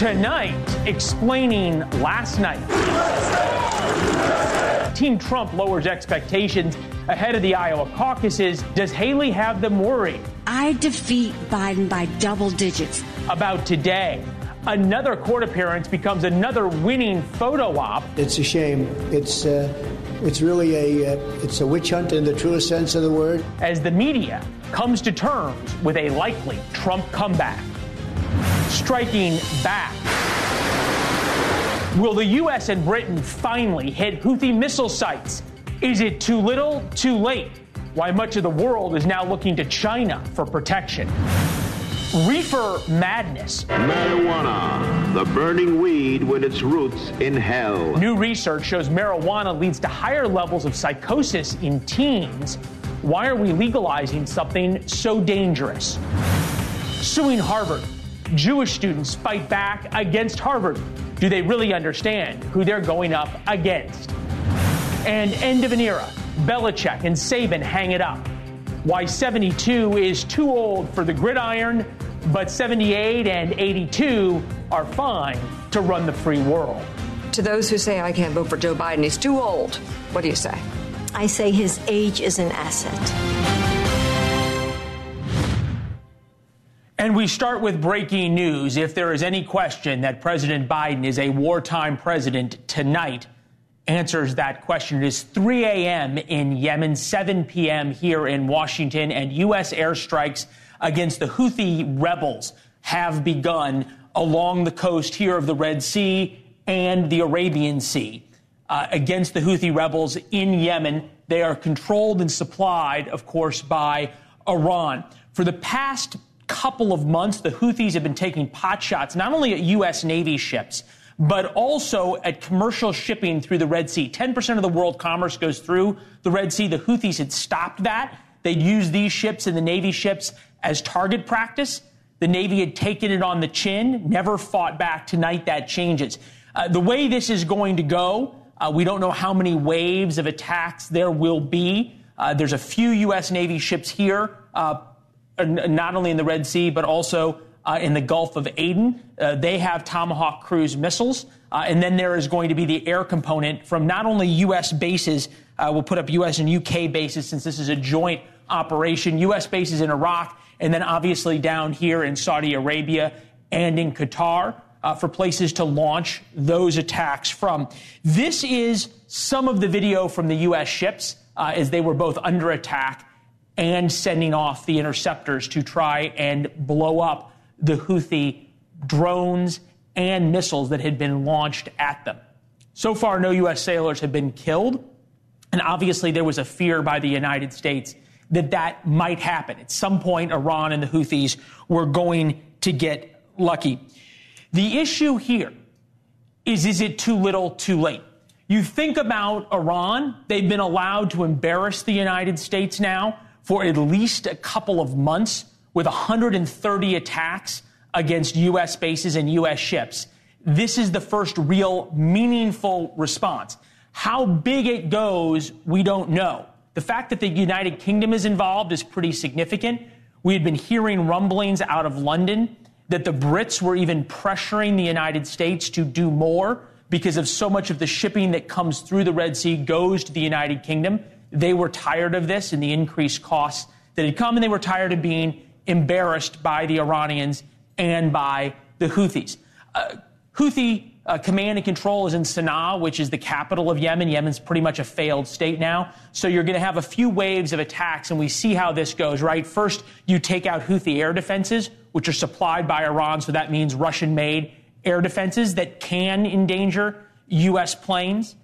Tonight, explaining last night. Team Trump lowers expectations ahead of the Iowa caucuses. Does Haley have them worried? I defeat Biden by double digits. About today, another court appearance becomes another winning photo op. It's a shame. It's really a witch hunt in the truest sense of the word. As the media comes to terms with a likely Trump comeback. Striking back. Will the U.S. and Britain finally hit Houthi missile sites? Is it too little, too late? Why much of the world is now looking to China for protection. Reefer madness. Marijuana, the burning weed with its roots in hell. New research shows marijuana leads to higher levels of psychosis in teens. Why are we legalizing something so dangerous? Suing Harvard. Jewish students fight back against Harvard. Do they really understand who they're going up against? And end of an era. Belichick and Saban hang it up. Why 72 is too old for the gridiron, but 78 and 82 are fine to run the free world. To those who say I can't vote for Joe Biden, he's too old, what do you say? I say his age is an asset. And we start with breaking news. If there is any question that President Biden is a wartime president tonight, answers that question. It is 3 a.m. in Yemen, 7 p.m. here in Washington, and U.S. airstrikes against the Houthi rebels have begun along the coast here of the Red Sea and the Arabian Sea. Against the Houthi rebels in Yemen, they are controlled and supplied, of course, by Iran. For the past couple of months, the Houthis have been taking pot shots not only at U.S. Navy ships, but also at commercial shipping through the Red Sea. 10% of the world commerce goes through the Red Sea. The Houthis had stopped that. They'd used these ships and the Navy ships as target practice. The Navy had taken it on the chin, never fought back. Tonight, that changes. The way this is going to go, we don't know how many waves of attacks there will be. There's a few U.S. Navy ships here, not only in the Red Sea, but also in the Gulf of Aden. They have Tomahawk cruise missiles. And then there is going to be the air component from not only U.S. bases. We'll put up U.S. and U.K. bases since this is a joint operation. U.S. bases in Iraq, and then obviously down here in Saudi Arabia and in Qatar for places to launch those attacks from. This is some of the video from the U.S. ships as they were both under attack and sending off the interceptors to try and blow up the Houthi drones and missiles that had been launched at them. So far, no U.S. sailors have been killed, and obviously there was a fear by the United States that that might happen. At some point, Iran and the Houthis were going to get lucky. The issue here is it too little, too late? You think about Iran, they've been allowed to embarrass the United States now for at least a couple of months with 130 attacks against U.S. bases and U.S. ships. This is the first real meaningful response. How big it goes, we don't know. The fact that the United Kingdom is involved is pretty significant. We had been hearing rumblings out of London that the Brits were even pressuring the United States to do more because of so much of the shipping that comes through the Red Sea goes to the United Kingdom. They were tired of this and the increased costs that had come, and they were tired of being embarrassed by the Iranians and by the Houthis. Houthi command and control is in Sana'a, which is the capital of Yemen. Yemen's pretty much a failed state now. So you're going to have a few waves of attacks, and we see how this goes, right? First, you take out Houthi air defenses, which are supplied by Iran. So that means Russian-made air defenses that can endanger U.S. planes.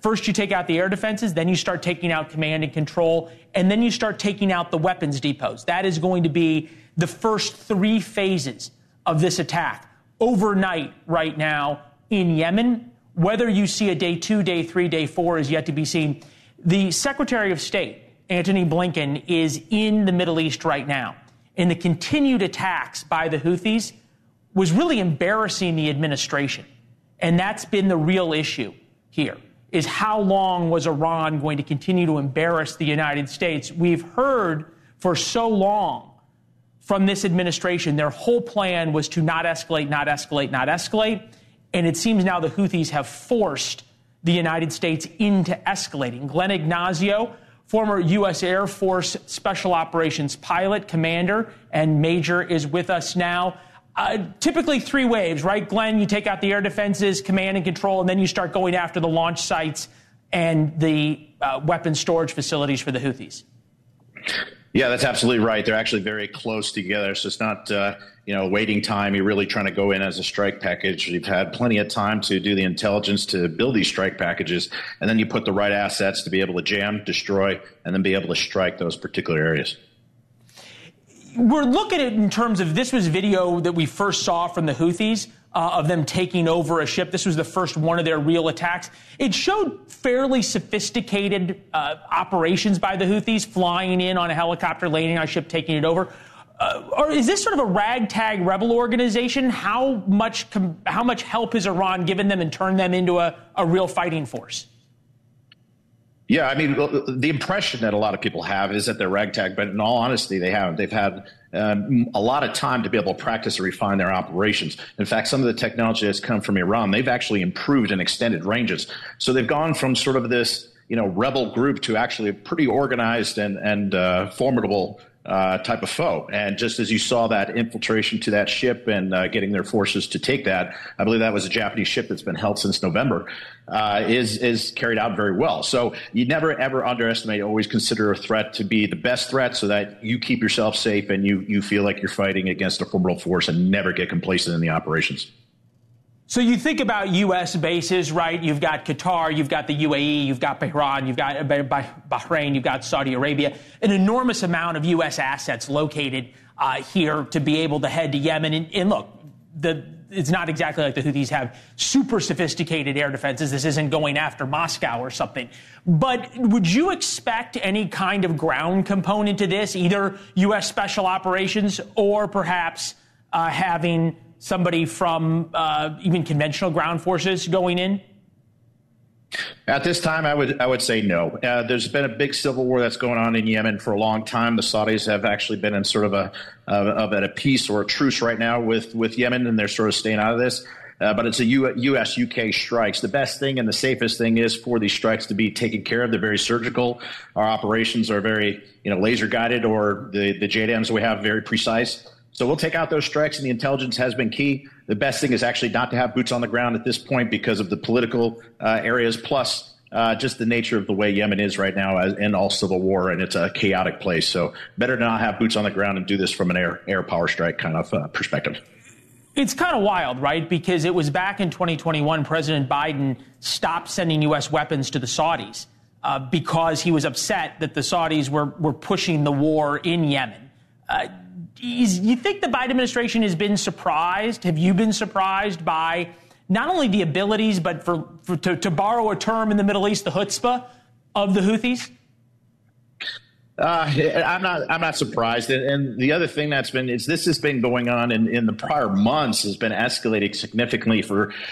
First, you take out the air defenses, then you start taking out command and control, and then you start taking out the weapons depots. That is going to be the first three phases of this attack overnight right now in Yemen. Whether you see a day 2, day 3, day 4 is yet to be seen. The Secretary of State, Antony Blinken, is in the Middle East right now. And the continued attacks by the Houthis was really embarrassing the administration. And that's been the real issue here, is how long was Iran going to continue to embarrass the United States? We've heard for so long from this administration. Their whole plan was to not escalate, not escalate, not escalate. And it seems now the Houthis have forced the United States into escalating. Glenn Ignacio, former U.S. Air Force Special Operations pilot, commander, and major, is with us now. Typically 3 waves, right, Glenn? You take out the air defenses, command and control, and then you start going after the launch sites and the weapons storage facilities for the Houthis. Yeah, that's absolutely right. They're actually very close together. So it's not, waiting time. You're really trying to go in as a strike package. You've had plenty of time to do the intelligence to build these strike packages. And then you put the right assets to be able to jam, destroy, and then be able to strike those particular areas. We're looking at it in terms of, this was video that we first saw from the Houthis of them taking over a ship. This was the first one of their real attacks. It showed fairly sophisticated operations by the Houthis, flying in on a helicopter, landing on a ship, taking it over. Or is this sort of a ragtag rebel organization? How much help has Iran given them and turned them into a real fighting force? Yeah, I mean, the impression that a lot of people have is that they're ragtag, but in all honesty, they haven't. They've had a lot of time to be able to practice and refine their operations. In fact, some of the technology that's come from Iran, they've actually improved and extended ranges. So they've gone from sort of this, rebel group to actually a pretty organized and formidable type of foe. And just as you saw that infiltration to that ship and getting their forces to take that, I believe that was a Japanese ship that's been held since November, is carried out very well. So you never, ever underestimate, always consider a threat to be the best threat so that you keep yourself safe and you feel like you're fighting against a formidable force and never get complacent in the operations. So you think about U.S. bases, right? You've got Qatar, you've got the UAE, you've got Bahrain, you've got Bahrain, you've got Saudi Arabia, an enormous amount of U.S. assets located here to be able to head to Yemen. And look, it's not exactly like the Houthis have super sophisticated air defenses. This isn't going after Moscow or something. But would you expect any kind of ground component to this, either U.S. special operations or perhaps having somebody from even conventional ground forces going in? At this time, I would say no. There's been a big civil war that's going on in Yemen for a long time. The Saudis have actually been in sort of a peace or a truce right now with Yemen, and they're sort of staying out of this. But it's a U.S.-UK strikes. The best thing and the safest thing is for these strikes to be taken care of. They're very surgical. Our operations are very laser guided, or the JDAMs we have very precise. So we'll take out those strikes, and the intelligence has been key. The best thing is actually not to have boots on the ground at this point because of the political areas, plus just the nature of the way Yemen is right now and all civil war, and it's a chaotic place. So better to not have boots on the ground and do this from an air power strike kind of perspective. It's kind of wild, right? Because it was back in 2021, President Biden stopped sending U.S. weapons to the Saudis because he was upset that the Saudis were pushing the war in Yemen. You think the Biden administration has been surprised? Have you been surprised by not only the abilities, but to borrow a term in the Middle East, the chutzpah of the Houthis? I'm not surprised. And the other thing this has been going on in the prior months, has been escalating significantly.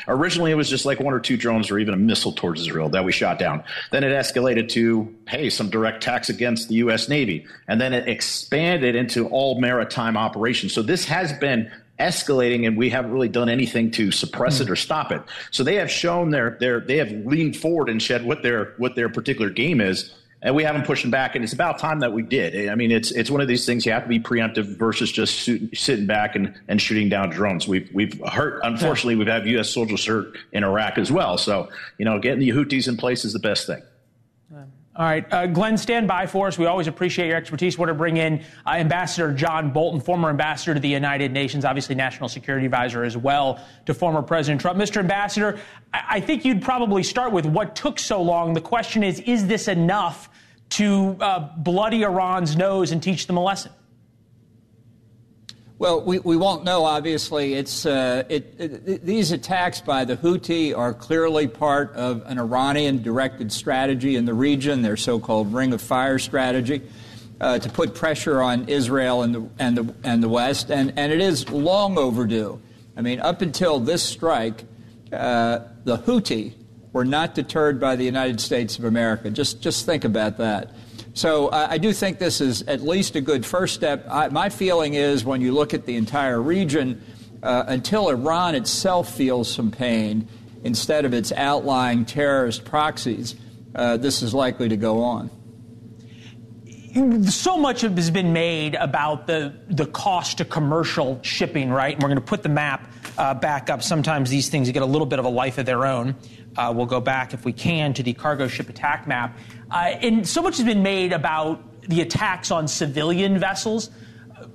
Originally, it was just like 1 or 2 drones or even a missile towards Israel that we shot down. Then it escalated to, some direct attacks against the U.S. Navy. And then it expanded into all maritime operations. So this has been escalating, and we haven't really done anything to suppress it or stop it. So they have shown they have leaned forward and shed what their particular game is. And we haven't pushed them back, and it's about time that we did. I mean, it's one of these things you have to be preemptive versus just sitting back and shooting down drones. We've hurt. Unfortunately, we've had U.S. soldiers hurt in Iraq as well. So, getting the Houthis in place is the best thing. All right. Glenn, stand by for us. We always appreciate your expertise. Want to bring in Ambassador John Bolton, former ambassador to the United Nations, obviously national security advisor as well to former President Trump. Mr. Ambassador, I think you'd probably start with what took so long. The question is this enough to bloody Iran's nose and teach them a lesson? Well, we won't know, obviously. These attacks by the Houthi are clearly part of an Iranian-directed strategy in the region, their so-called Ring of Fire strategy, to put pressure on Israel and the West, and it is long overdue. I mean, up until this strike, the Houthi were not deterred by the United States of America. Just think about that. So I do think this is at least a good first step. My feeling is when you look at the entire region, until Iran itself feels some pain, instead of its outlying terrorist proxies, this is likely to go on. So much has been made about the cost to commercial shipping, right? And we're going to put the map back up. Sometimes these things get a little bit of a life of their own. We'll go back, if we can, to the cargo ship attack map. And so much has been made about the attacks on civilian vessels.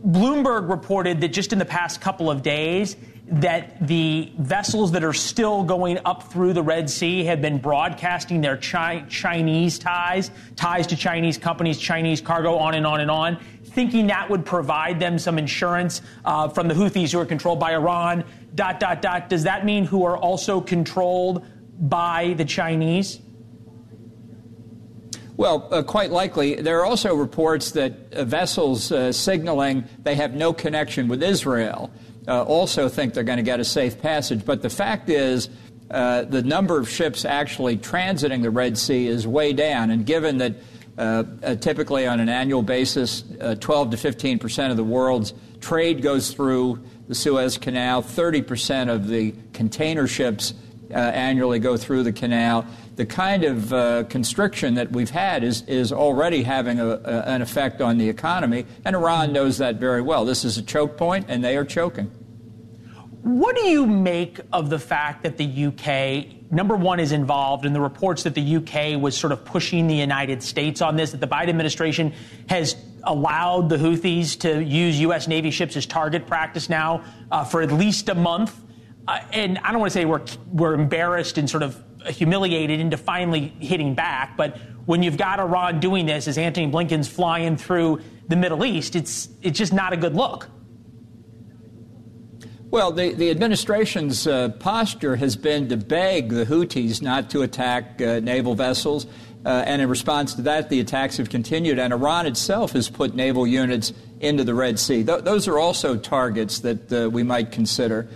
Bloomberg reported that just in the past couple of days that the vessels that are still going up through the Red Sea have been broadcasting their Chinese ties to Chinese companies, Chinese cargo, on and on and on, thinking that would provide them some insurance from the Houthis, who are controlled by Iran, ... Does that mean who are also controlled by the Chinese? Well, quite likely. There are also reports that vessels signaling they have no connection with Israel also think they're going to get a safe passage. But the fact is the number of ships actually transiting the Red Sea is way down. And given that typically on an annual basis, 12 to 15% of the world's trade goes through the Suez Canal, 30% of the container ships annually go through the canal, the kind of constriction that we've had is already having an effect on the economy, and Iran knows that very well. This is a choke point, and they are choking. What do you make of the fact that the UK, number one, is involved in the reports that the UK was sort of pushing the United States on this, that the Biden administration has allowed the Houthis to use U.S. Navy ships as target practice now for at least a month? And I don't want to say we're embarrassed and sort of humiliated into finally hitting back, but when you've got Iran doing this as Antony Blinken's flying through the Middle East, it's just not a good look. Well, the administration's posture has been to beg the Houthis not to attack naval vessels, and in response to that, the attacks have continued, and Iran itself has put naval units into the Red Sea. Those are also targets that we might consider.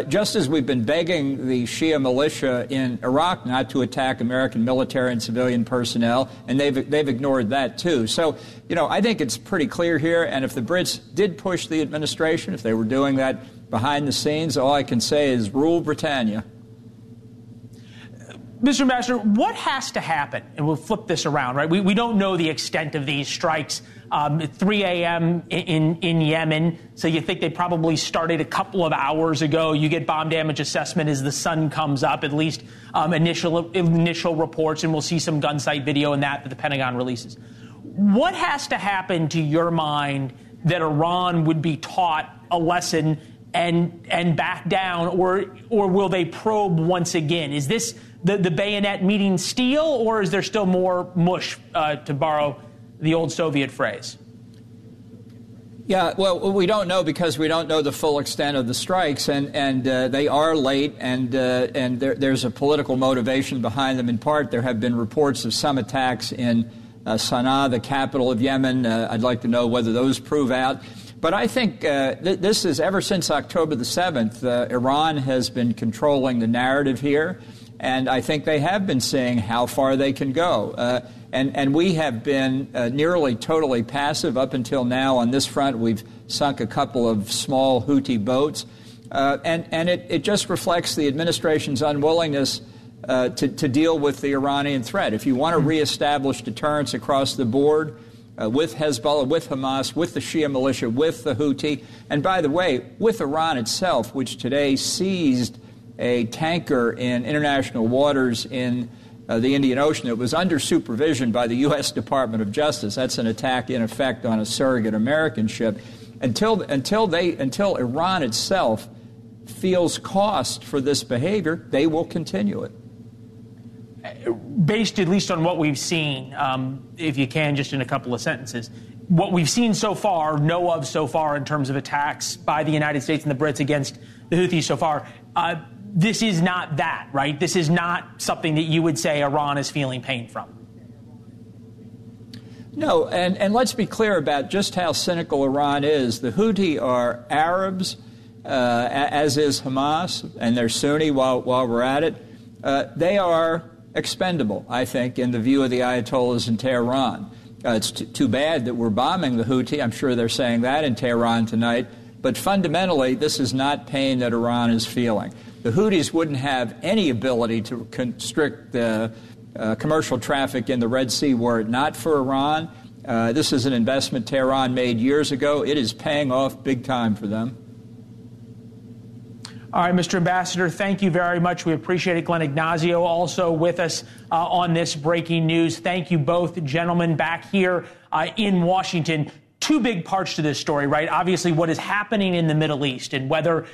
Just as we've been begging the Shia militia in Iraq not to attack American military and civilian personnel, and they've ignored that too. So, I think it's pretty clear here, and if the Brits did push the administration, if they were doing that behind the scenes, all I can say is rule Britannia. Mr. Ambassador, what has to happen? And we'll flip this around, right? We don't know the extent of these strikes. At 3 a.m. in Yemen, so you think they probably started a couple of hours ago. You get bomb damage assessment as the sun comes up, at least initial reports, and we'll see some gun sight video in that the Pentagon releases. What has to happen, to your mind, that Iran would be taught a lesson and back down, or will they probe once again? Is this the bayonet meeting steel, or is there still more mush, to borrow the old Soviet phrase? Yeah, well, we don't know because we don't know the full extent of the strikes, and they are late, and there's a political motivation behind them in part. There have been reports of some attacks in Sana'a, the capital of Yemen. I'd like to know whether those prove out. But I think this is, ever since October the 7th, Iran has been controlling the narrative here, and I think they have been seeing how far they can go. And we have been nearly totally passive up until now on this front. We've sunk a couple of small Houthi boats. And it just reflects the administration's unwillingness to deal with the Iranian threat. If you want to reestablish deterrence across the board with Hezbollah, with Hamas, with the Shia militia, with the Houthi, and by the way, with Iran itself, which today seized a tanker in international waters in the Indian Ocean. It was under supervision by the U.S. Department of Justice. That's an attack, in effect, on a surrogate American ship. Until Iran itself feels cost for this behavior, they will continue it. Based at least on what we've seen, if you can, just in a couple of sentences, what we've seen so far, know of so far in terms of attacks by the United States and the Brits against the Houthis so far, this is not that, right? This is not something that you would say Iran is feeling pain from. No, and let's be clear about just how cynical Iran is. The Houthi are Arabs, as is Hamas, and they're Sunni while we're at it. They are expendable, I think, in the view of the Ayatollahs in Tehran. It's too bad that we're bombing the Houthi. I'm sure they're saying that in Tehran tonight. But fundamentally, this is not pain that Iran is feeling. The Houthis wouldn't have any ability to constrict the commercial traffic in the Red Sea were it not for Iran. This is an investment Tehran made years ago. It is paying off big time for them. All right, Mr. Ambassador, thank you very much. We appreciate it. Glenn Ignazio also with us on this breaking news. Thank you both, gentlemen, back here in Washington. Two big parts to this story, right? Obviously, what is happening in the Middle East and whether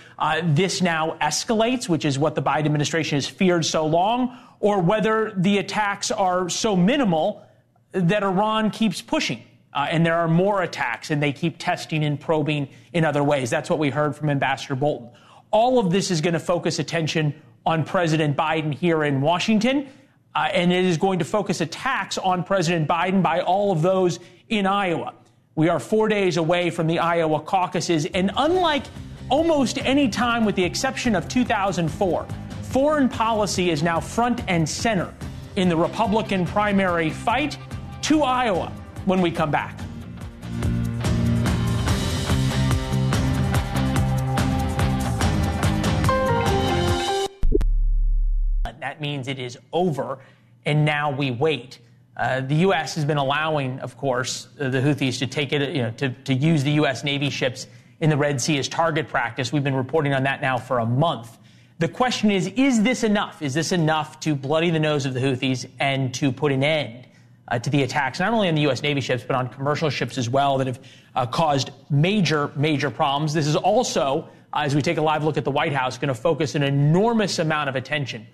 this now escalates, which is what the Biden administration has feared so long, or whether the attacks are so minimal that Iran keeps pushing. And there are more attacks and they keep testing and probing in other ways. That's what we heard from Ambassador Bolton. All of this is going to focus attention on President Biden here in Washington, and it is going to focus attacks on President Biden by all of those in Iowa. We are 4 days away from the Iowa caucuses, and unlike almost any time with the exception of 2004, foreign policy is now front and center in the Republican primary fight. To Iowa when we come back. That means it is over, and now we wait. The U.S. has been allowing, of course, the Houthis to take it, to use the U.S. Navy ships in the Red Sea as target practice. We've been reporting on that now for a month. The question is this enough? Is this enough to bloody the nose of the Houthis and to put an end to the attacks, not only on the U.S. Navy ships, but on commercial ships as well that have caused major problems? This is also, as we take a live look at the White House, going to focus an enormous amount of attention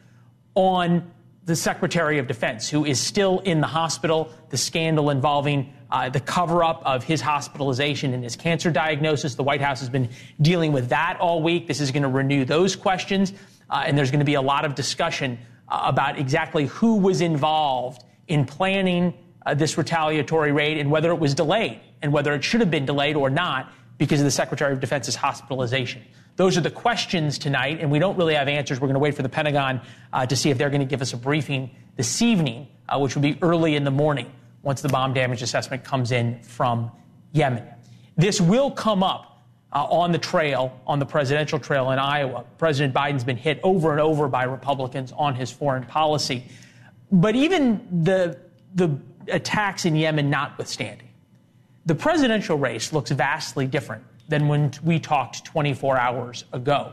on the Secretary of Defense, who is still in the hospital, the scandal involving the cover-up of his hospitalization and his cancer diagnosis. The White House has been dealing with that all week. This is going to renew those questions, and there's going to be a lot of discussion about exactly who was involved in planning this retaliatory raid and whether it was delayed and whether it should have been delayed or not because of the Secretary of Defense's hospitalization. Those are the questions tonight, and we don't really have answers. We're going to wait for the Pentagon to see if they're going to give us a briefing this evening, which will be early in the morning once the bomb damage assessment comes in from Yemen. This will come up on the trail, on the presidential trail in Iowa. President Biden's been hit over and over by Republicans on his foreign policy. But even the attacks in Yemen notwithstanding, the presidential race looks vastly different than when we talked 24 hours ago.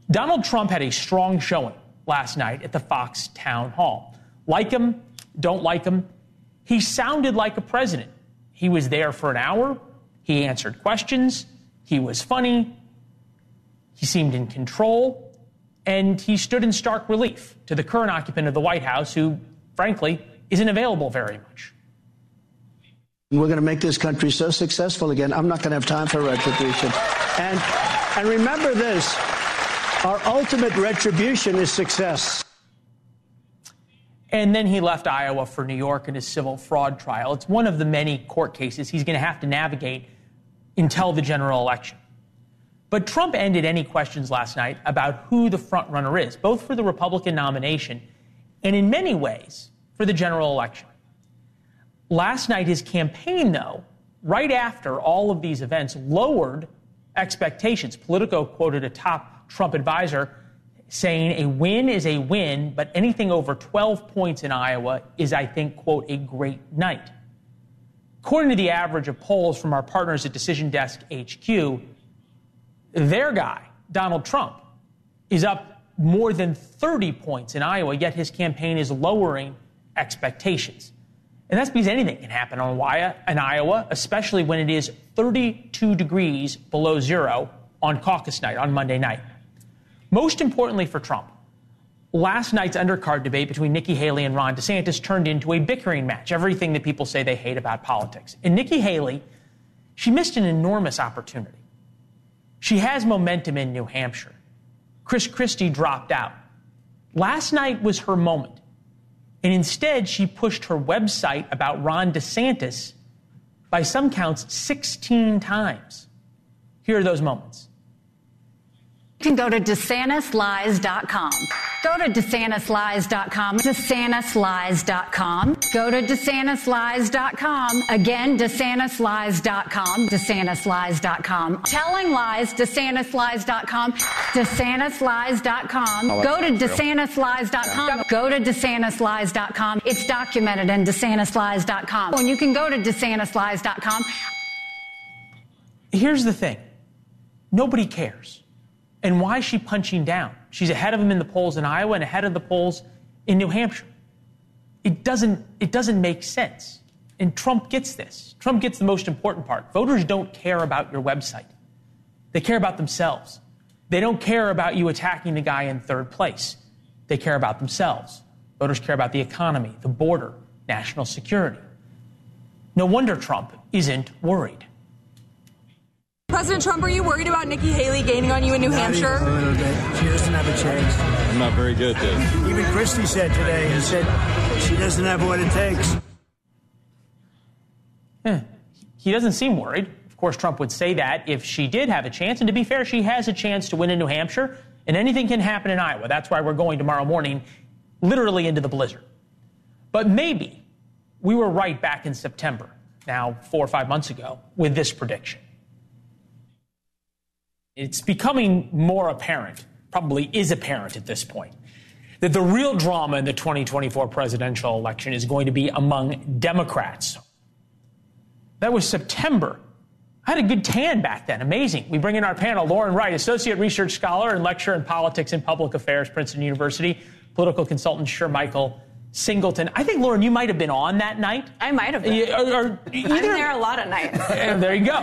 Donald Trump had a strong showing last night at the Fox town hall. Like him, don't like him, he sounded like a president. He was there for an hour. He answered questions. He was funny. He seemed in control. And he stood in stark relief to the current occupant of the White House, who, frankly, isn't available very much. We're going to make this country so successful again. I'm not going to have time for retribution. And remember this, our ultimate retribution is success. And then he left Iowa for New York in his civil fraud trial. It's one of the many court cases he's going to have to navigate until the general election. But Trump ended any questions last night about who the front runner is, both for the Republican nomination and in many ways for the general election. Last night, his campaign, though, right after all of these events, lowered expectations. Politico quoted a top Trump advisor saying a win is a win, but anything over 12 points in Iowa is, I think, quote, a great night. According to the average of polls from our partners at Decision Desk HQ, their guy, Donald Trump, is up more than 30 points in Iowa, yet his campaign is lowering expectations. And that's because anything can happen in Iowa, especially when it is 32 degrees below zero on caucus night, on Monday night. Most importantly for Trump, last night's undercard debate between Nikki Haley and Ron DeSantis turned into a bickering match, everything that people say they hate about politics. And Nikki Haley, she missed an enormous opportunity. She has momentum in New Hampshire. Chris Christie dropped out. Last night was her moment. And instead, she pushed her website about Ron DeSantis by some counts 16 times. Here are those moments. You can go to DeSantisLies.com. Go to DeSantisLies.com. DeSantisLies.com. Go to DeSantisLies.com. Again, DeSantisLies.com. DeSantisLies.com. Telling lies, DeSantisLies.com. DeSantisLies.com. Go to DeSantisLies.com. Go to DeSantisLies.com. It's documented in DeSantisLies.com. And you can go to DeSantisLies.com. Here's the thing. Nobody cares. And why is she punching down? She's ahead of him in the polls in Iowa and ahead of the polls in New Hampshire. It doesn't make sense. And Trump gets this. Trump gets the most important part. Voters don't care about your website. They care about themselves. They don't care about you attacking the guy in third place. They care about themselves. Voters care about the economy, the border, national security. No wonder Trump isn't worried. President Trump, are you worried about Nikki Haley gaining on you in New Hampshire? A little bit. She doesn't have a chance. I'm not very good at this. Even Christie said today, he said she doesn't have what it takes. He doesn't seem worried. Of course, Trump would say that if she did have a chance. And to be fair, she has a chance to win in New Hampshire. And anything can happen in Iowa. That's why we're going tomorrow morning, literally into the blizzard. But maybe we were right back in September, now 4 or 5 months ago, with this prediction. It's becoming more apparent, probably is apparent at this point, that the real drama in the 2024 presidential election is going to be among Democrats. That was September. I had a good tan back then. Amazing. We bring in our panel, Lauren Wright, Associate Research Scholar and Lecturer in Politics and Public Affairs, Princeton University, political consultant Shermichael Singleton. I think, Lauren, you might have been on that night. I might have been. I'm there a lot of nights. There you go.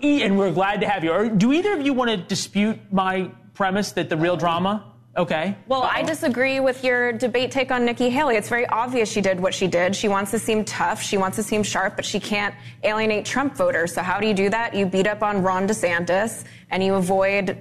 And we're glad to have you. Do either of you want to dispute my premise that the real drama? Okay. Well, I disagree with your debate take on Nikki Haley. It's very obvious she did what she did. She wants to seem tough. She wants to seem sharp, but she can't alienate Trump voters. So how do you do that? You beat up on Ron DeSantis and you avoid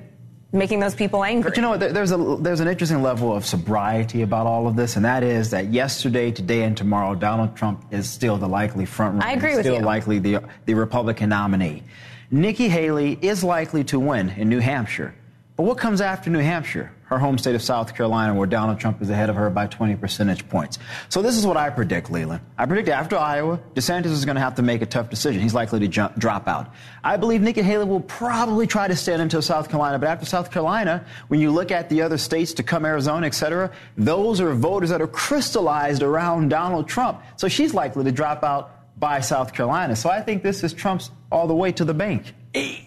making those people angry. But you know what? There's an interesting level of sobriety about all of this, and that is that yesterday, today, and tomorrow, Donald Trump is still the likely frontrunner. I agree with you. Still likely the Republican nominee. Nikki Haley is likely to win in New Hampshire. But what comes after New Hampshire? Her home state of South Carolina, where Donald Trump is ahead of her by 20 percentage points. So this is what I predict, Leland. I predict after Iowa, DeSantis is going to have to make a tough decision. He's likely to drop out. I believe Nikki Haley will probably try to stand until South Carolina. But after South Carolina, when you look at the other states to come, Arizona, et cetera, those are voters that are crystallized around Donald Trump. So she's likely to drop out by South Carolina. So I think this is Trump's all the way to the bank.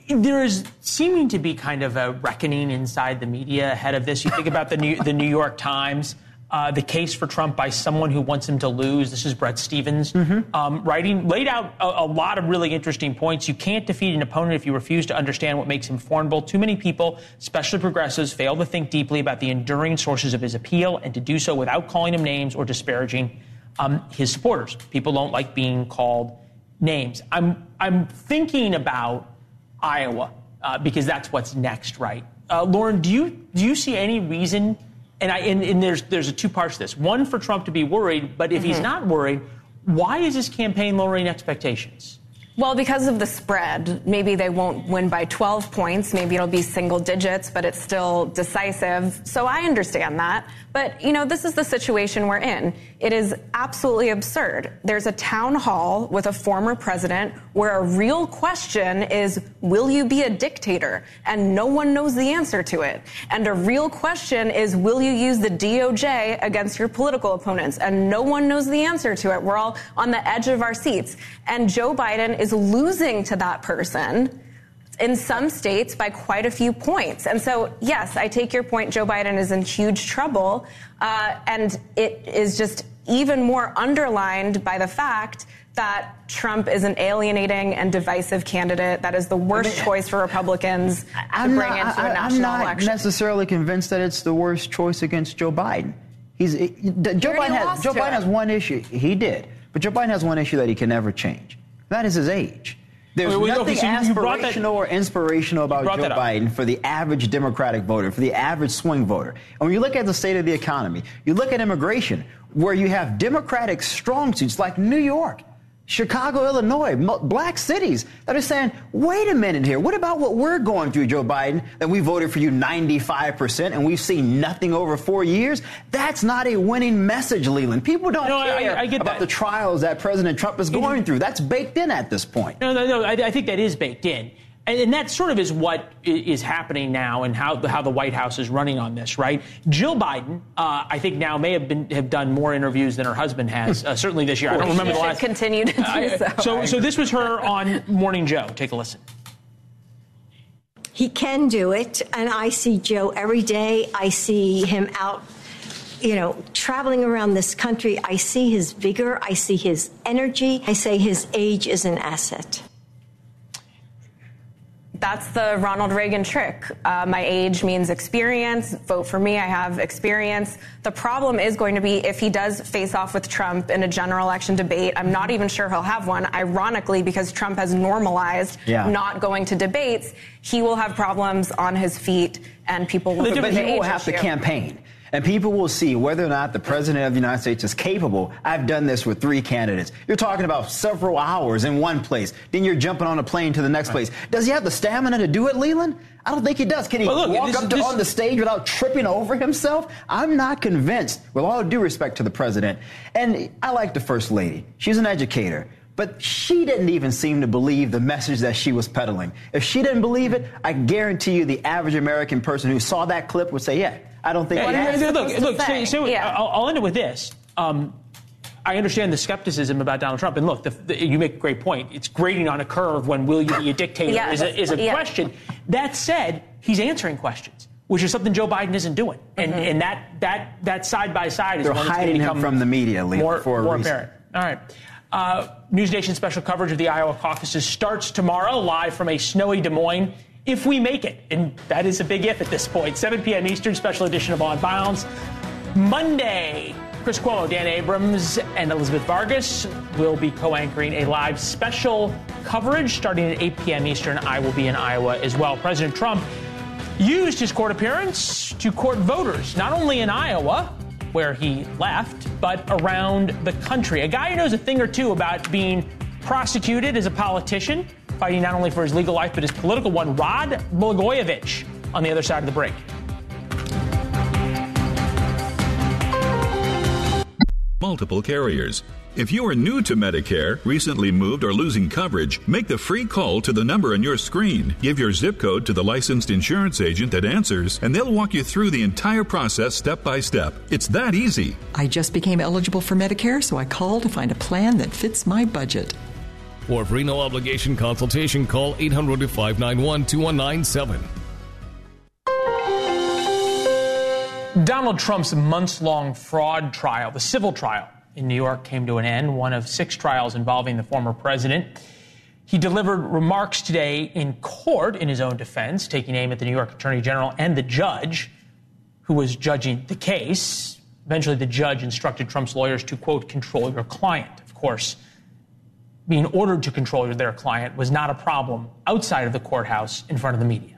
There is seeming to be kind of a reckoning inside the media ahead of this. You think about the New York Times, the case for Trump by someone who wants him to lose. This is Bret Stephens writing, laid out a lot of really interesting points. You can't defeat an opponent if you refuse to understand what makes him formidable. Too many people, especially progressives, fail to think deeply about the enduring sources of his appeal and to do so without calling him names or disparaging his supporters. People don't like being called names. I'm thinking about Iowa, because that's what's next, right? Lauren, do you see any reason? And there's a two parts to this. One, for Trump to be worried, but if he's not worried, why is his campaign lowering expectations? Well, because of the spread. Maybe they won't win by 12 points. Maybe it'll be single digits, but it's still decisive. So I understand that. But, you know, this is the situation we're in. It is absolutely absurd. There's a town hall with a former president where a real question is, will you be a dictator? And no one knows the answer to it. And a real question is, will you use the DOJ against your political opponents? And no one knows the answer to it. We're all on the edge of our seats. And Joe Biden is losing to that person in some states by quite a few points. And so, yes, I take your point. Joe Biden is in huge trouble. And it is just even more underlined by the fact that Trump is an alienating and divisive candidate. That is the worst choice for Republicans to bring into a national election. I'm not necessarily convinced that it's the worst choice against Joe Biden. Joe Biden has one issue. He did. But Joe Biden has one issue that he can never change. That is his age. There's nothing aspirational or inspirational about Joe Biden for the average Democratic voter, for the average swing voter. And when you look at the state of the economy, you look at immigration, where you have Democratic strong suits like New York. Chicago, Illinois, black cities that are saying, wait a minute here. What about what we're going through, Joe Biden, that we voted for you 95% and we've seen nothing over 4 years? That's not a winning message, Leland. People don't care about the trials that President Trump is going through. That's baked in at this point. No. I think that is baked in. And that sort of is what is happening now and how the White House is running on this, right? Jill Biden, I think now may have done more interviews than her husband has, certainly this year. I don't remember the last. Continue to do So this was her on Morning Joe. Take a listen. He can do it, and I see Joe every day. I see him out, traveling around this country. I see his vigor. I see his energy. I say his age is an asset. That's the Ronald Reagan trick. My age means experience. Vote for me. I have experience. The problem is going to be if he does face off with Trump in a general election debate. I'm not even sure he'll have one. Ironically, because Trump has normalized not going to debates, he will have problems on his feet, and people will. But he will have to campaign. And people will see whether or not the president of the United States is capable. I've done this with 3 candidates. You're talking about several hours in one place. Then you're jumping on a plane to the next place. Does he have the stamina to do it, Leland? I don't think he does. Can he walk up on the stage without tripping over himself? I'm not convinced, with all due respect to the president. And I like the First Lady. She's an educator. But she didn't even seem to believe the message that she was peddling. If she didn't believe it, I guarantee you the average American person who saw that clip would say, yeah, I don't think. I'll end it with this. I understand the skepticism about Donald Trump. And look, you make a great point. It's grading on a curve when will you be a dictator is a question. That said, he's answering questions, which is something Joe Biden isn't doing. And that side by side is they're hiding him from the media, more apparent. All right. NewsNation special coverage of the Iowa caucuses starts tomorrow, live from a snowy Des Moines, if we make it. And that is a big if at this point. 7 p.m. Eastern, special edition of On Bounds. Monday, Chris Cuomo, Dan Abrams, and Elizabeth Vargas will be co-anchoring a live special coverage starting at 8 p.m. Eastern. I will be in Iowa as well. President Trump used his court appearance to court voters, not only in Iowa, where he left, but around the country. A guy who knows a thing or two about being prosecuted as a politician, fighting not only for his legal life, but his political one, Rod Blagojevich, on the other side of the break. Multiple carriers. If you are new to Medicare, recently moved, or losing coverage, make the free call to the number on your screen. Give your zip code to the licensed insurance agent that answers, and they'll walk you through the entire process step by step. It's that easy. I just became eligible for Medicare, so I called to find a plan that fits my budget. For free no-obligation consultation, call 800-591-2197. Donald Trump's months-long fraud trial, the civil trial in New York, came to an end, one of 6 trials involving the former president. He delivered remarks today in court in his own defense, taking aim at the New York Attorney General and the judge who was judging the case. Eventually, the judge instructed Trump's lawyers to, quote, control your client. Of course, being ordered to control their client was not a problem outside of the courthouse in front of the media.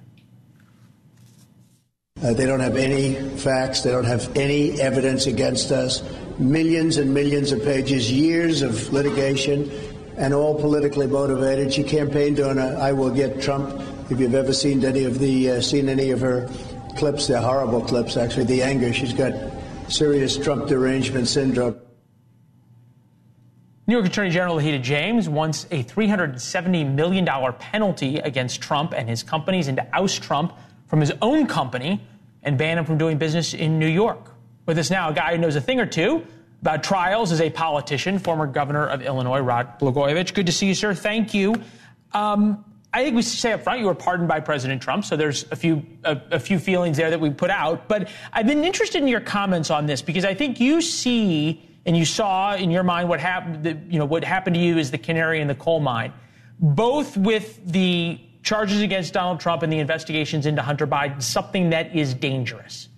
They don't have any facts. They don't have any evidence against us. Millions and millions of pages, years of litigation, and all politically motivated. She campaigned on I will get Trump. If you've ever seen any of her clips, they're horrible clips, actually, the anger. She's got serious Trump derangement syndrome. New York Attorney General Letitia James wants a $370 million penalty against Trump and his companies and to oust Trump from his own company and ban him from doing business in New York. With us now, a guy who knows a thing or two about trials as a politician, former governor of Illinois, Rod Blagojevich. Good to see you, sir. Thank you. I think we should say up front you were pardoned by President Trump, so there's a few feelings there that we put out. But I've been interested in your comments on this because I think you see and you saw in your mind what happened. What happened to you is the canary in the coal mine, both with the charges against Donald Trump and the investigations into Hunter Biden, something that is dangerous.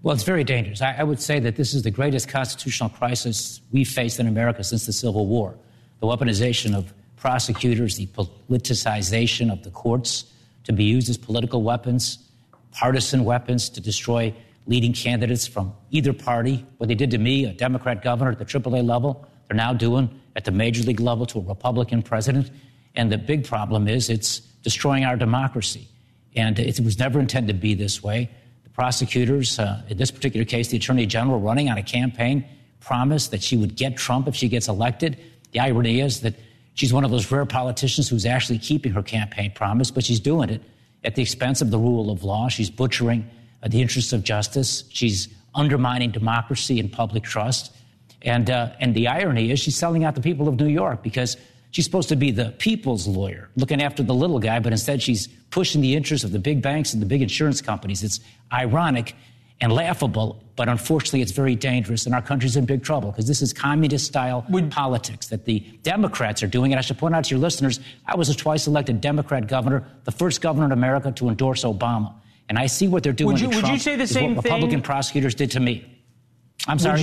Well, it's very dangerous. I would say that this is the greatest constitutional crisis we've faced in America since the Civil War. The weaponization of prosecutors, the politicization of the courts to be used as political weapons, partisan weapons to destroy leading candidates from either party. What they did to me, a Democrat governor at the AAA level, they're now doing at the major league level to a Republican president. And the big problem is it's destroying our democracy. And it was never intended to be this way. The prosecutors, in this particular case, the Attorney General running on a campaign, promised that she would get Trump if she gets elected. The irony is that she's one of those rare politicians who's actually keeping her campaign promise, but she's doing it at the expense of the rule of law. She's butchering the interests of justice. She's undermining democracy and public trust. And the irony is she's selling out the people of New York because she's supposed to be the people's lawyer, looking after the little guy, but instead she's pushing the interests of the big banks and the big insurance companies. It's ironic and laughable, but unfortunately it's very dangerous, and our country's in big trouble because this is communist-style politics that the Democrats are doing. And I should point out to your listeners, I was a twice-elected Democrat governor, the first governor in America to endorse Obama. And I see what they're doing to Trump. Would you say the same thing? Republican prosecutors did to me. I'm sorry?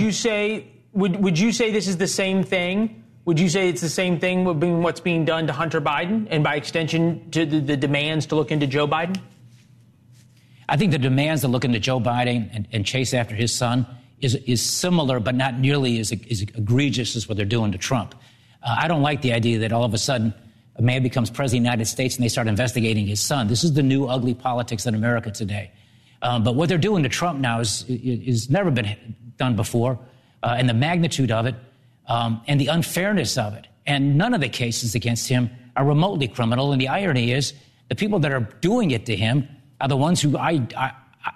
Would you say this is the same thing? Would you say it's the same thing with what's being done to Hunter Biden and by extension to the demands to look into Joe Biden? I think the demands to look into Joe Biden and chase after his son is similar, but not nearly as egregious as what they're doing to Trump. I don't like the idea that all of a sudden a man becomes president of the United States and they start investigating his son. This is the new ugly politics in America today. But what they're doing to Trump now is never been done before, and the magnitude of it and the unfairness of it. And none of the cases against him are remotely criminal. And the irony is the people that are doing it to him are the ones who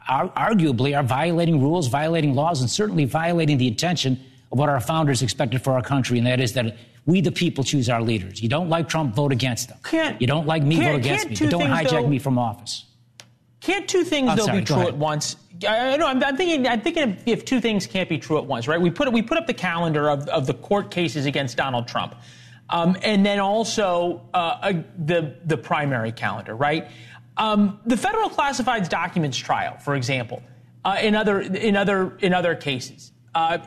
arguably are violating rules, violating laws, and certainly violating the intention of what our founders expected for our country, and that is that we, the people, choose our leaders. You don't like Trump, vote against him. You don't like me, vote against me. But don't hijack me from office. Can't two things, be true at once? I know. I'm thinking if two things can't be true at once, right? We put up the calendar of the court cases against Donald Trump, and then also the primary calendar, right? The federal classified documents trial, for example, in other cases,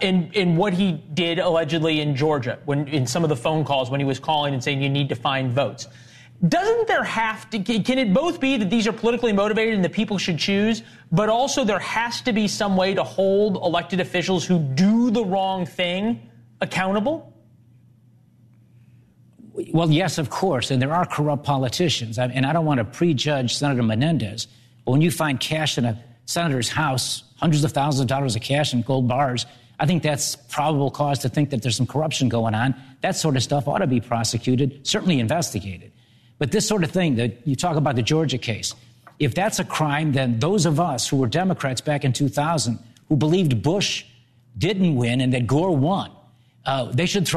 in what he did allegedly in Georgia, in some of the phone calls when he was calling and saying you need to find votes. Doesn't there have to, can it both be that these are politically motivated and the people should choose, but also there has to be some way to hold elected officials who do the wrong thing accountable? Well, yes, of course, and there are corrupt politicians. And I don't want to prejudge Senator Menendez, but when you find cash in a senator's house, hundreds of thousands of dollars of cash in gold bars, I think that's probable cause to think that there's some corruption going on. That sort of stuff ought to be prosecuted, certainly investigated. But this sort of thing that you talk about, the Georgia case, if that's a crime, then those of us who were Democrats back in 2000 who believed Bush didn't win and that Gore won, they should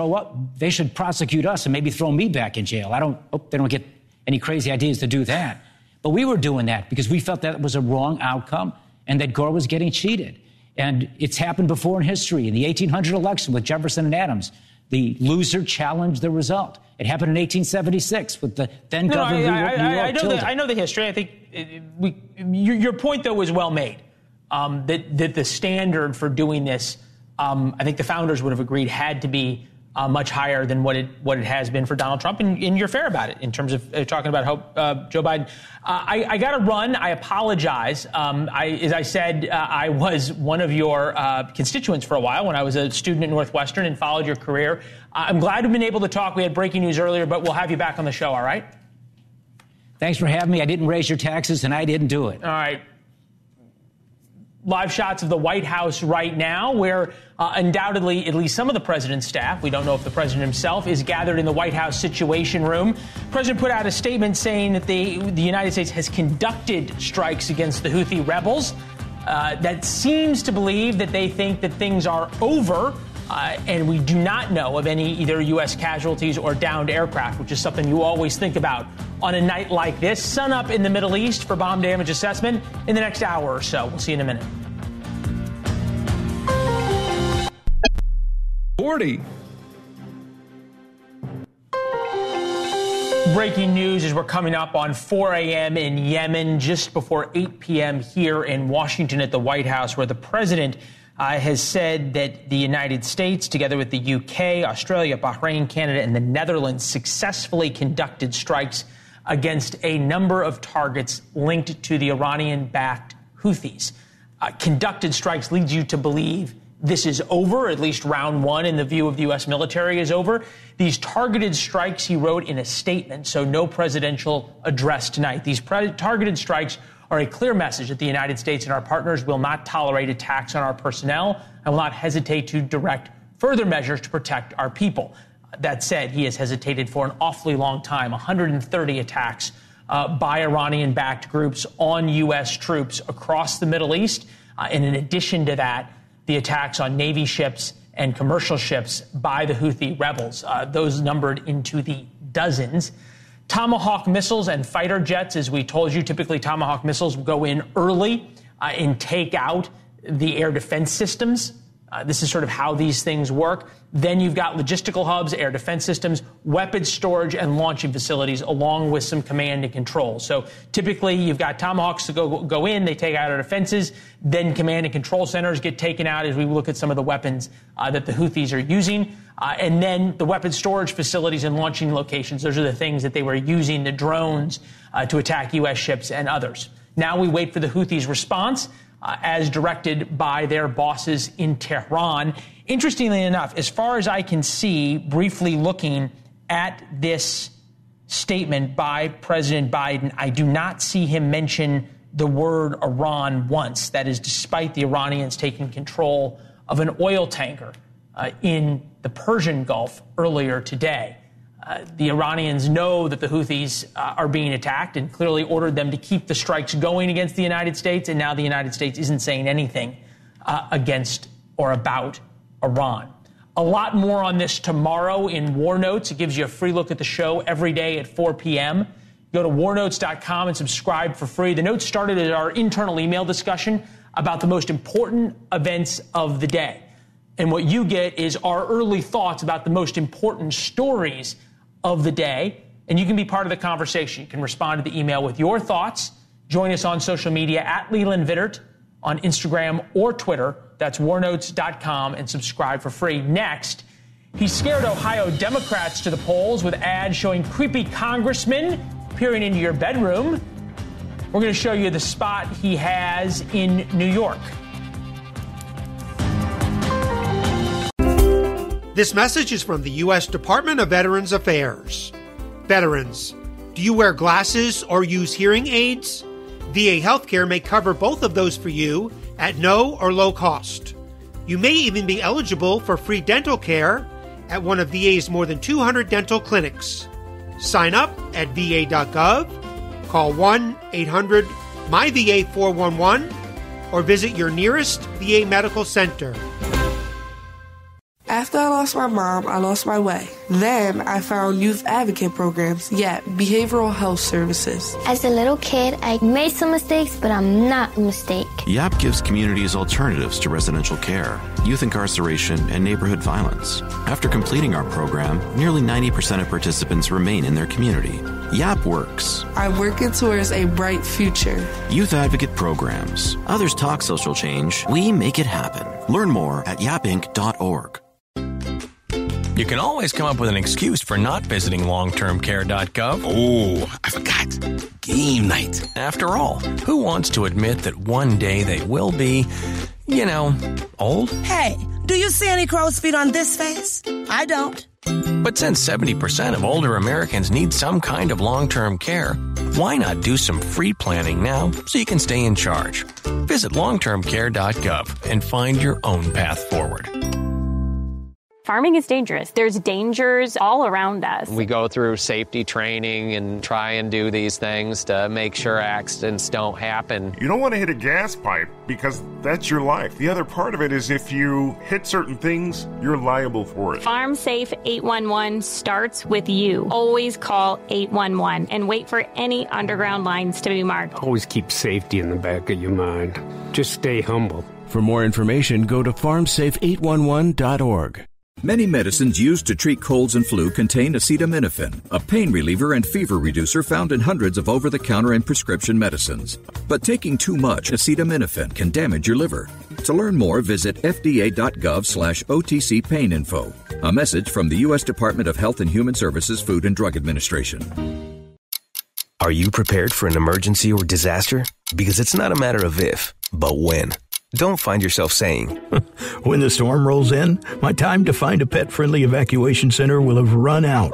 prosecute us and maybe throw me back in jail. I hope they don't get any crazy ideas to do that. But we were doing that because we felt that was a wrong outcome and that Gore was getting cheated. And it's happened before in history. In the 1800 election with Jefferson and Adams, the loser challenged the result. It happened in 1876 with the then governor of New York. I know the history. I think your point, though, was well made. That the standard for doing this, I think the founders would have agreed, had to be much higher than what it has been for Donald Trump. And you're fair about it in terms of talking about how Joe Biden. I got to run. I apologize. As I said, I was one of your constituents for a while when I was a student at Northwestern and followed your career. I'm glad we've been able to talk. We had breaking news earlier, but we'll have you back on the show, all right? Thanks for having me. I didn't raise your taxes, and I didn't do it. All right. Live shots of the White House right now, where undoubtedly at least some of the president's staff, we don't know if the president himself, is gathered in the White House Situation Room. The president put out a statement saying that the United States has conducted strikes against the Houthi rebels. That seems to believe that they think that things are over, and we do not know of any either U.S. casualties or downed aircraft, which is something you always think about on a night like this. Sun up in the Middle East for bomb damage assessment in the next hour or so. We'll see you in a minute. 40. Breaking news as we're coming up on 4 a.m. in Yemen, just before 8 p.m. here in Washington at the White House, where the president has said that the United States, together with the UK, Australia, Bahrain, Canada, and the Netherlands, successfully conducted strikes against a number of targets linked to the Iranian-backed Houthis. Conducted strikes leads you to believe this is over, at least round one in the view of the U.S. military is over. These targeted strikes, he wrote in a statement, so no presidential address tonight. These targeted strikes are a clear message that the United States and our partners will not tolerate attacks on our personnel and will not hesitate to direct further measures to protect our people. That said, he has hesitated for an awfully long time, 130 attacks by Iranian-backed groups on U.S. troops across the Middle East. And in addition to that, the attacks on Navy ships and commercial ships by the Houthi rebels, those numbered into the dozens. Tomahawk missiles and fighter jets, as we told you, typically Tomahawk missiles will go in early and take out the air defense systems. This is sort of how these things work. Then you've got logistical hubs, air defense systems, weapons storage and launching facilities, along with some command and control. So typically you've got Tomahawks to go in, they take out our defenses, then command and control centers get taken out as we look at some of the weapons that the Houthis are using. And then the weapons storage facilities and launching locations, those are the things that they were using, the drones, to attack U.S. ships and others. Now we wait for the Houthis' response, as directed by their bosses in Tehran. Interestingly enough, as far as I can see, briefly looking at this statement by President Biden, I do not see him mention the word Iran once. That is, despite the Iranians taking control of an oil tanker in the Persian Gulf earlier today. The Iranians know that the Houthis are being attacked and clearly ordered them to keep the strikes going against the United States. And now the United States isn't saying anything against or about Iran. A lot more on this tomorrow in War Notes. It gives you a free look at the show every day at 4 p.m. Go to warnotes.com and subscribe for free. The notes started at our internal email discussion about the most important events of the day. And what you get is our early thoughts about the most important stories of the day, and you can be part of the conversation. You can respond to the email with your thoughts. Join us on social media at Leland Vittert on Instagram or Twitter. That's warnotes.com, and subscribe for free. Next, he scared Ohio Democrats to the polls with ads showing creepy congressmen peering into your bedroom. We're going to show you the spot he has in New York. This message is from the U.S. Department of Veterans Affairs. Veterans, do you wear glasses or use hearing aids? VA Healthcare may cover both of those for you at no or low cost. You may even be eligible for free dental care at one of VA's more than 200 dental clinics. Sign up at va.gov, call 1-800-MyVA411, or visit your nearest VA medical center. After I lost my mom, I lost my way. Then I found youth advocate programs, behavioral health services. As a little kid, I made some mistakes, but I'm not a mistake. YAP gives communities alternatives to residential care, youth incarceration, and neighborhood violence. After completing our program, nearly 90% of participants remain in their community. YAP works. I'm working towards a bright future. Youth advocate programs. Others talk social change. We make it happen. Learn more at yapinc.org. You can always come up with an excuse for not visiting longtermcare.gov. Oh, I forgot. Game night. After all, who wants to admit that one day they will be, old? Hey, do you see any crow's feet on this face? I don't. But since 70% of older Americans need some kind of long-term care, why not do some free planning now so you can stay in charge? Visit longtermcare.gov and find your own path forward. Farming is dangerous. There's dangers all around us. We go through safety training and try and do these things to make sure accidents don't happen. You don't want to hit a gas pipe because that's your life. The other part of it is if you hit certain things, you're liable for it. Farm Safe 811 starts with you. Always call 811 and wait for any underground lines to be marked. Always keep safety in the back of your mind. Just stay humble. For more information, go to farmsafe811.org. Many medicines used to treat colds and flu contain acetaminophen, a pain reliever and fever reducer found in hundreds of over-the-counter and prescription medicines. But taking too much acetaminophen can damage your liver. To learn more, visit fda.gov/OTC pain info. A message from the U.S. Department of Health and Human Services Food and Drug Administration. Are you prepared for an emergency or disaster? Because it's not a matter of if, but when. Don't find yourself saying, when the storm rolls in, my time to find a pet-friendly evacuation center will have run out.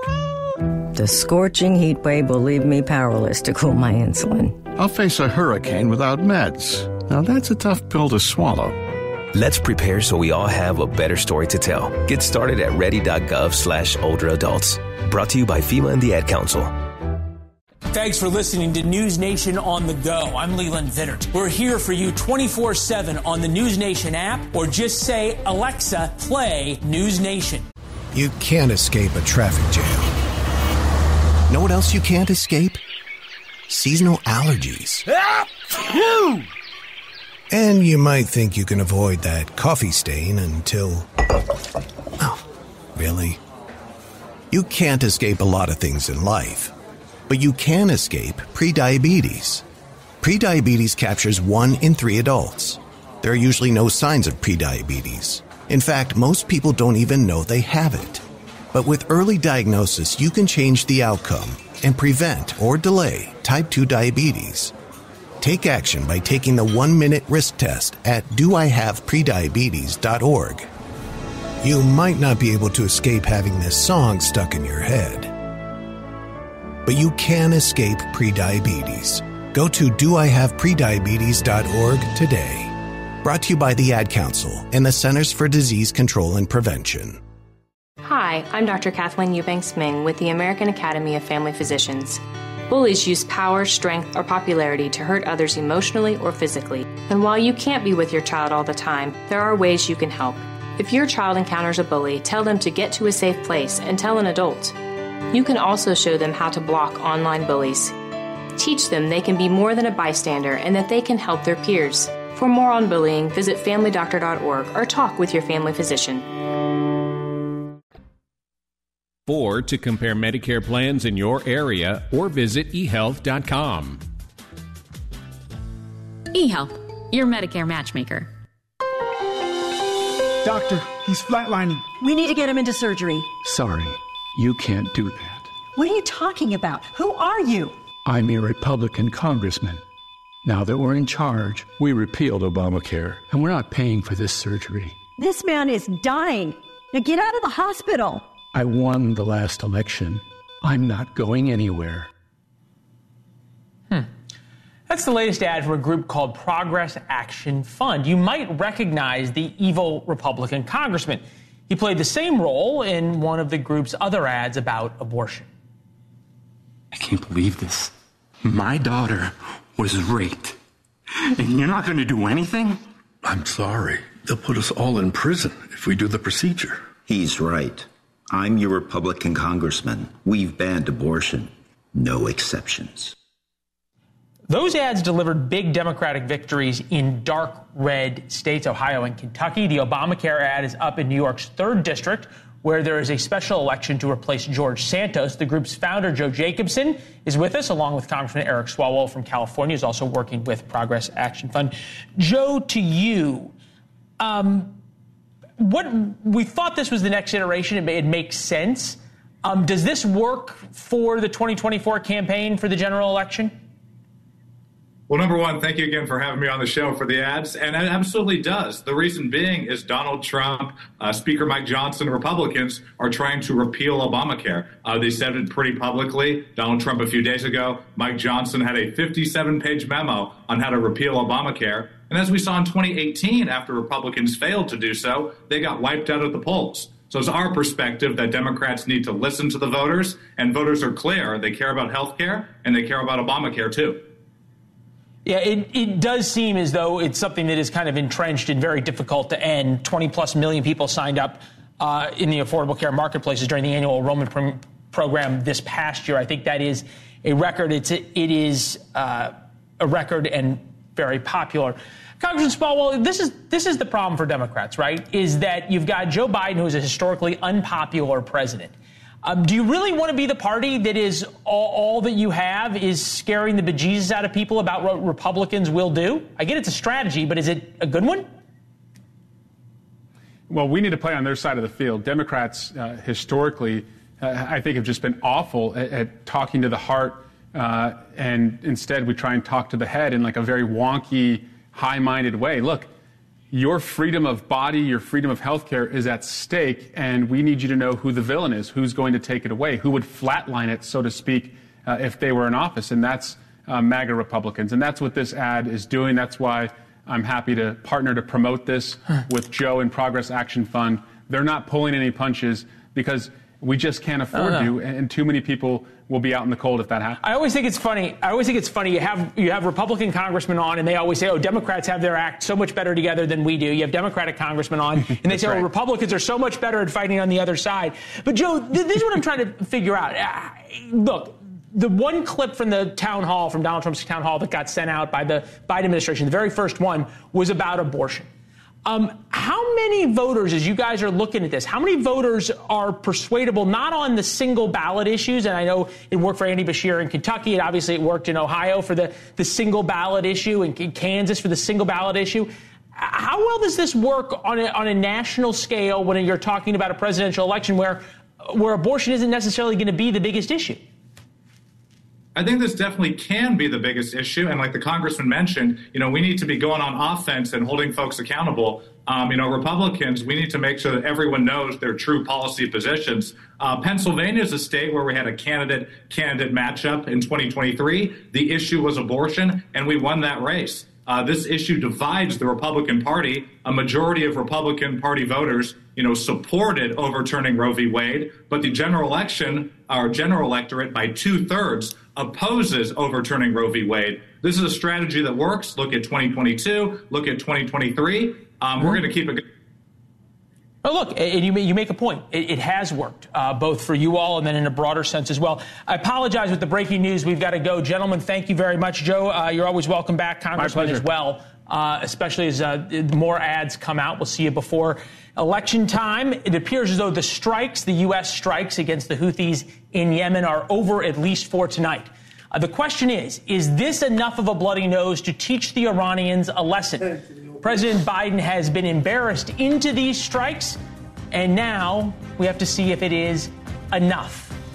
The scorching heat wave will leave me powerless to cool my insulin. I'll face a hurricane without meds. Now that's a tough pill to swallow. Let's prepare so we all have a better story to tell. Get started at ready.gov/older adults. Brought to you by FEMA and the Ad Council. Thanks for listening to NewsNation on the go. I'm Leland Vittert. We're here for you 24/7 on the NewsNation app, or just say, Alexa, play NewsNation. You can't escape a traffic jam. Know what else you can't escape? Seasonal allergies. And you might think you can avoid that coffee stain until... Oh, really? You can't escape a lot of things in life. But you can escape prediabetes. Prediabetes captures 1 in 3 adults. There are usually no signs of prediabetes. In fact, most people don't even know they have it. But with early diagnosis, you can change the outcome and prevent or delay type 2 diabetes. Take action by taking the 1-minute risk test at doihaveprediabetes.org. You might not be able to escape having this song stuck in your head, but you can escape prediabetes. Go to doihaveprediabetes.org today. Brought to you by the Ad Council and the Centers for Disease Control and Prevention. Hi, I'm Dr. Kathleen Eubanks-Ming with the American Academy of Family Physicians. Bullies use power, strength, or popularity to hurt others emotionally or physically. And while you can't be with your child all the time, there are ways you can help. If your child encounters a bully, tell them to get to a safe place and tell an adult. You can also show them how to block online bullies. Teach them they can be more than a bystander and that they can help their peers. For more on bullying, visit familydoctor.org or talk with your family physician. 4 to compare Medicare plans in your area or visit ehealth.com. eHealth, your Medicare matchmaker. Doctor, he's flatlining. We need to get him into surgery. Sorry, you can't do that. What are you talking about? Who are you? I'm a Republican congressman. Now that we're in charge, we repealed Obamacare, and we're not paying for this surgery. This man is dying. Now get out of the hospital. I won the last election. I'm not going anywhere. That's the latest ad for a group called Progress Action Fund. You might recognize the evil Republican congressman. He played the same role in one of the group's other ads about abortion. I can't believe this. My daughter was raped. And you're not going to do anything? I'm sorry. They'll put us all in prison if we do the procedure. He's right. I'm your Republican congressman. We've banned abortion. No exceptions. Those ads delivered big Democratic victories in dark red states, Ohio and Kentucky. The Obamacare ad is up in New York's 3rd district, where there is a special election to replace George Santos. The group's founder, Joe Jacobson, is with us, along with Congressman Eric Swalwell from California, who's also working with Progress Action Fund. Joe, to you, we thought this was the next iteration. It makes sense. Does this work for the 2024 campaign for the general election? Well, number one, thank you again for having me on the show for the ads. And it absolutely does. The reason being is Donald Trump, Speaker Mike Johnson, Republicans are trying to repeal Obamacare. They said it pretty publicly. Donald Trump a few days ago, Mike Johnson had a 57-page memo on how to repeal Obamacare. And as we saw in 2018, after Republicans failed to do so, they got wiped out at the polls. So it's our perspective that Democrats need to listen to the voters, and voters are clear. They care about health care, and they care about Obamacare, too. Yeah, it does seem as though it's something that is kind of entrenched and very difficult to end. 20-plus million people signed up in the affordable care marketplaces during the annual enrollment program this past year. I think that is a record. It is a record and very popular. Congressman Swalwell, this is the problem for Democrats, right, is that you've got Joe Biden, who is a historically unpopular president. Do you really want to be the party that is all that you have is scaring the bejesus out of people about what Republicans will do? I get it's a strategy, but is it a good one? Well, we need to play on their side of the field. Democrats historically, I think, have just been awful at talking to the heart, and instead we try and talk to the head in like a very wonky, high-minded way. Look, your freedom of body, your freedom of healthcare is at stake, and we need you to know who the villain is, who's going to take it away, who would flatline it, so to speak, if they were in office, and that's MAGA Republicans. And that's what this ad is doing. That's why I'm happy to partner to promote this with Joe and Progress Action Fund. They're not pulling any punches because we just can't afford to, and too many people will be out in the cold if that happens. I always think it's funny. You have Republican congressmen on, and they always say, "Oh, Democrats have their act so much better together than we do." You have Democratic congressmen on, and they say, "Oh, Republicans are so much better at fighting on the other side." But Joe, this is what I'm trying to figure out. Look, the one clip from the town hall, from Donald Trump's town hall, that got sent out by the Biden administration, the very first one, was about abortion. How many voters, as you guys are looking at this, how many voters are persuadable not on the single ballot issues? And I know it worked for Andy Beshear in Kentucky, and obviously it worked in Ohio for the single ballot issue, and in Kansas for the single ballot issue. How well does this work on a national scale when you're talking about a presidential election where abortion isn't necessarily going to be the biggest issue? I think this definitely can be the biggest issue. And like the congressman mentioned, we need to be going on offense and holding folks accountable. Republicans, we need to make sure that everyone knows their true policy positions. Pennsylvania is a state where we had a candidate matchup in 2023. The issue was abortion, and we won that race. This issue divides the Republican Party. A majority of Republican Party voters, supported overturning Roe v. Wade, but the general election, our general electorate, by 2/3 opposes overturning Roe v. Wade. This is a strategy that works. Look at 2022. Look at 2023. We're going to keep it. Oh, look, and you make a point. It has worked, both for you all and then in a broader sense as well. I apologize with the breaking news. We've got to go. Gentlemen, thank you very much. Joe, you're always welcome back. Congressman as well, especially as more ads come out. We'll see you before election time. It appears as though the U.S. strikes against the Houthis in Yemen are over, at least for tonight. The question is this enough of a bloody nose to teach the Iranians a lesson? President Biden has been embarrassed into these strikes, and now we have to see if it is enough.